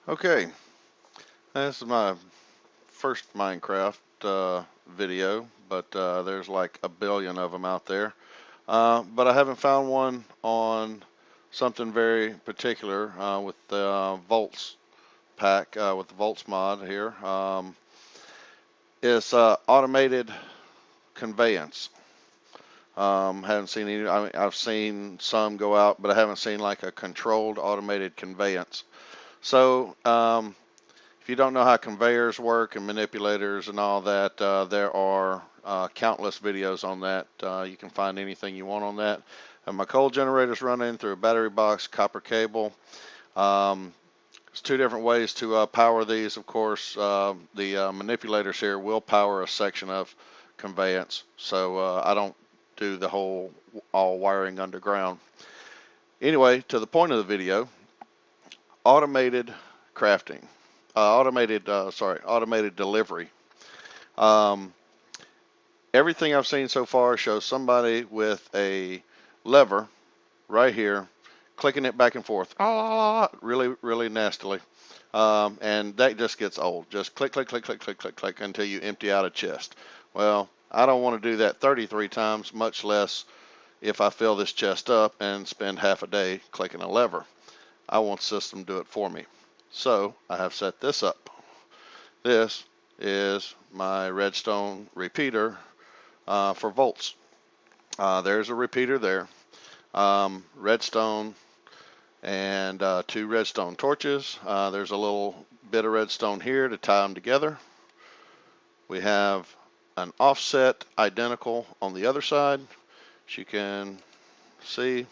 Okay, this is my first Minecraft video, but there's like a billion of them out there. But I haven't found one on something very particular with the Voltz pack, with the Voltz mod here. It's automated conveyance. Haven't seen any. I mean, I've seen some go out, but I haven't seen like a controlled automated conveyance. So, if you don't know how conveyors work and manipulators and all that, there are countless videos on that. You can find anything you want on that. And my coal generator's running through a battery box, copper cable. There's two different ways to power these. Of course, the manipulators here will power a section of conveyance. So I don't do the whole all wiring underground. Anyway, to the point of the video, automated crafting. Automated delivery. Um, Everything I've seen so far shows somebody with a lever right here, clicking it back and forth, really, really nastily. And that just gets old. Just click, click, click, click, click, click, click until you empty out a chest. Well, I don't want to do that 33 times, much less if I fill this chest up and spend half a day clicking a lever. I want the system to do it for me. So I have set this up. This is my redstone repeater for Voltz. There's a repeater there. Redstone and two redstone torches. There's a little bit of redstone here to tie them together. We have an offset identical on the other side. As you can see,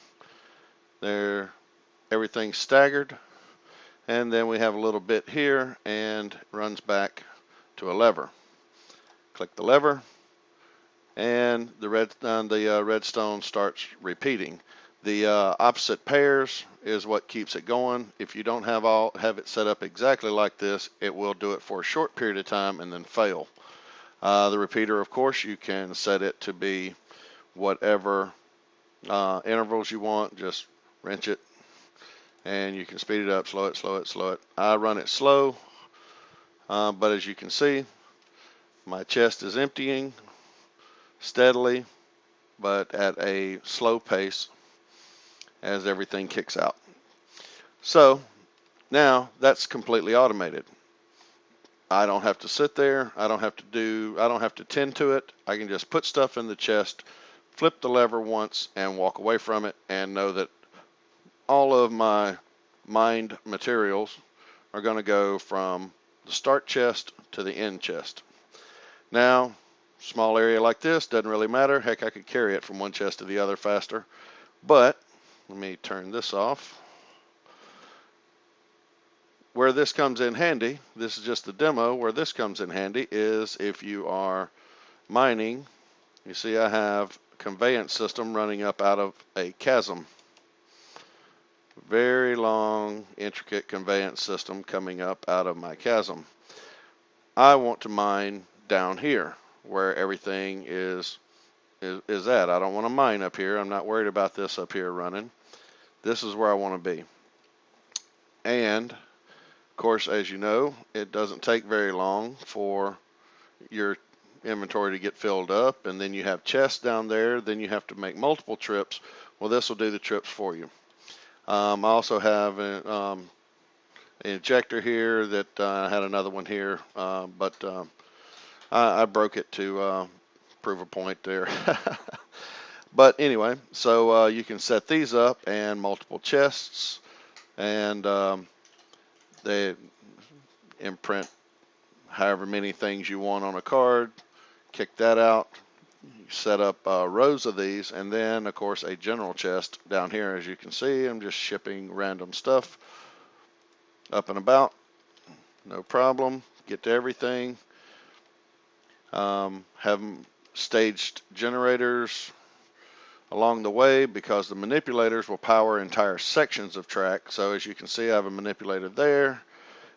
there everything's staggered. And then we have a little bit here and runs back to a lever. Click the lever, and the redstone starts repeating. The opposite pairs is what keeps it going. If you don't have it set up exactly like this, it will do it for a short period of time and then fail. The repeater, of course, you can set it to be whatever intervals you want. Just wrench it, and you can speed it up, slow it, slow it, slow it. I run it slow, but as you can see, my chest is emptying steadily, but at a slow pace as everything kicks out. So now that's completely automated. I don't have to sit there. I don't have to tend to it. I can just put stuff in the chest, flip the lever once, and walk away from it and know that all of my mined materials are going to go from the start chest to the end chest. Now, small area like this doesn't really matter. Heck, I could carry it from one chest to the other faster. But let me turn this off. Where this comes in handy, this is just the demo, where this comes in handy is if you are mining. You see I have a conveyance system running up out of a chasm. Very long, intricate conveyance system coming up out of my chasm. I want to mine down here where everything is at. I don't want to mine up here. I'm not worried about this up here running. This is where I want to be. And of course, as you know, it doesn't take very long for your inventory to get filled up, and then you have chests down there, then you have to make multiple trips. Well, this will do the trips for you. I also have an injector here that I had another one here, but I broke it to prove a point there. But anyway, so you can set these up and multiple chests, and they imprint however many things you want on a card, kick that out, you set up rows of these, and then of course a general chest down here. As you can see, I'm just shipping random stuff up and about, no problem. Get to everything. Have staged generators along the way because the manipulators will power entire sections of track. So as you can see, I have a manipulator there,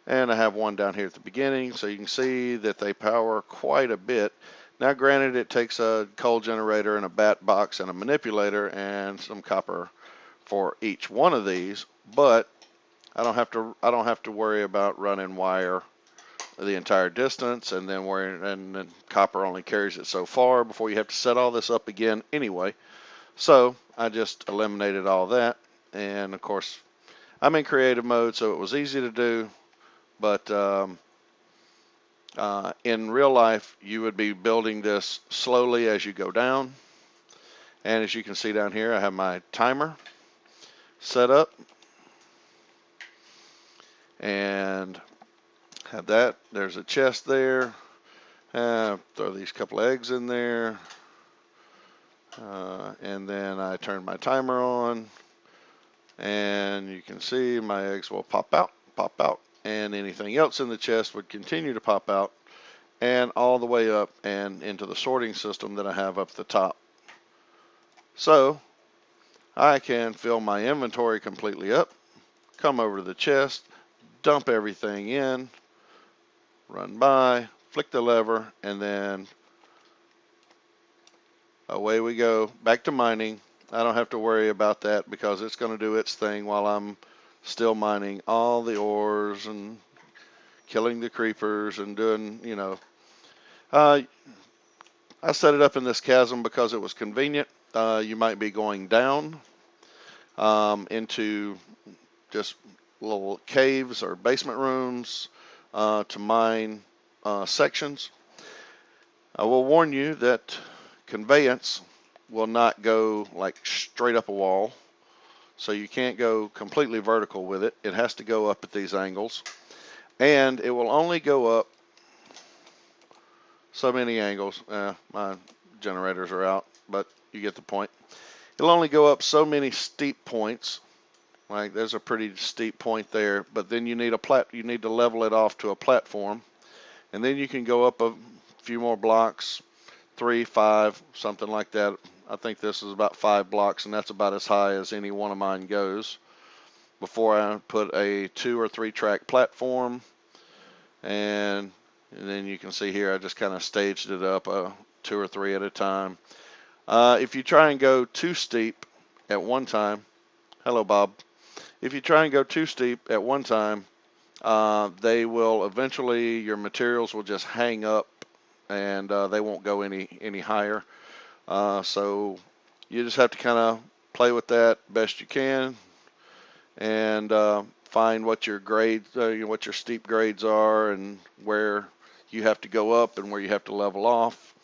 and I have one down here at the beginning, so you can see that they power quite a bit. Now granted, it takes a coal generator and a bat box and a manipulator and some copper for each one of these, but I don't have to worry about running wire the entire distance, and then copper only carries it so far before you have to set all this up again anyway. So I just eliminated all that, and of course I'm in creative mode, so it was easy to do. But in real life, you would be building this slowly as you go down. And as you can see down here, I have my timer set up, and have that. There's a chest there. Throw these couple eggs in there, and then I turn my timer on, and you can see my eggs will pop out, and anything else in the chest would continue to pop out, and all the way up and into the sorting system that I have up the top. So I can fill my inventory completely up, come over to the chest, dump everything in, run by, flick the lever, and then away we go, back to mining. I don't have to worry about that because it's going to do its thing while I'm still mining all the ores and killing the creepers and doing, I set it up in this chasm because it was convenient. You might be going down into just little caves or basement rooms to mine sections. I will warn you that conveyance will not go like straight up a wall, so you can't go completely vertical with it. It has to go up at these angles, and it will only go up so many angles. My generators are out, but you get the point. It'll only go up so many steep points. Like there's a pretty steep point there, but then you need to level it off to a platform, and then you can go up a few more blocks, 3, 5, something like that. I think this is about 5 blocks, and that's about as high as any one of mine goes before I put a 2 or 3 track platform. And then you can see here I just kind of staged it up 2 or 3 at a time. If you try and go too steep at one time, hello Bob. If you try and go too steep at one time, they will eventually, your materials will just hang up, and they won't go any higher. So you just have to kind of play with that best you can, and find what your grades, what your steep grades are, and where you have to go up and where you have to level off,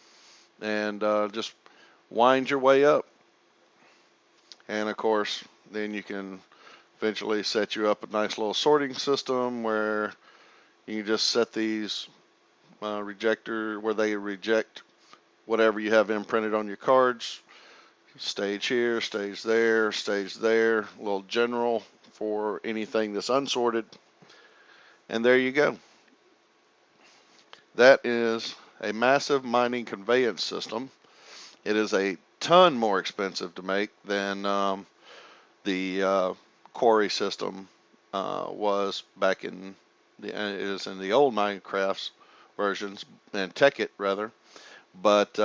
and just wind your way up. And of course, then you can eventually set you up a nice little sorting system where you can just set these rejector where they reject whatever you have imprinted on your cards. Stage here, stage there, a little general for anything that's unsorted. And there you go. That is a massive mining conveyance system. It is a ton more expensive to make than the quarry system was back in it is in the old Minecraft versions, and Tekkit rather, but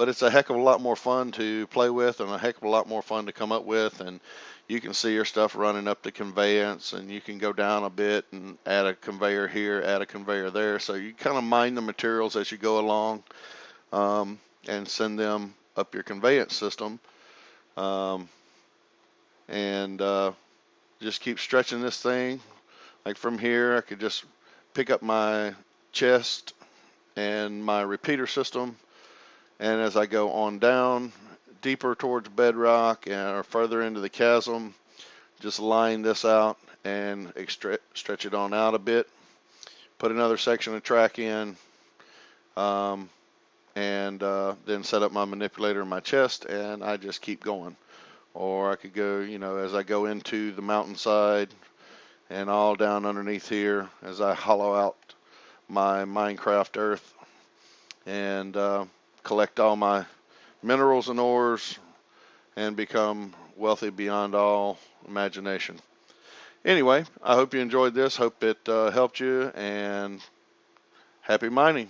it's a heck of a lot more fun to play with, and a heck of a lot more fun to come up with. And you can see your stuff running up the conveyance, and you can go down a bit and add a conveyor here, add a conveyor there. So you kind of mine the materials as you go along, and send them up your conveyance system, and just keep stretching this thing. Like from here, I could just pick up my chest and my repeater system, and as I go on down deeper towards bedrock or further into the chasm, just line this out and stretch it on out a bit, put another section of track in, and then set up my manipulator in my chest, and I just keep going. Or I could go, as I go into the mountainside and all down underneath here, as I hollow out my Minecraft earth and collect all my minerals and ores and become wealthy beyond all imagination. Anyway, I hope you enjoyed this. Hope it helped you, and happy mining.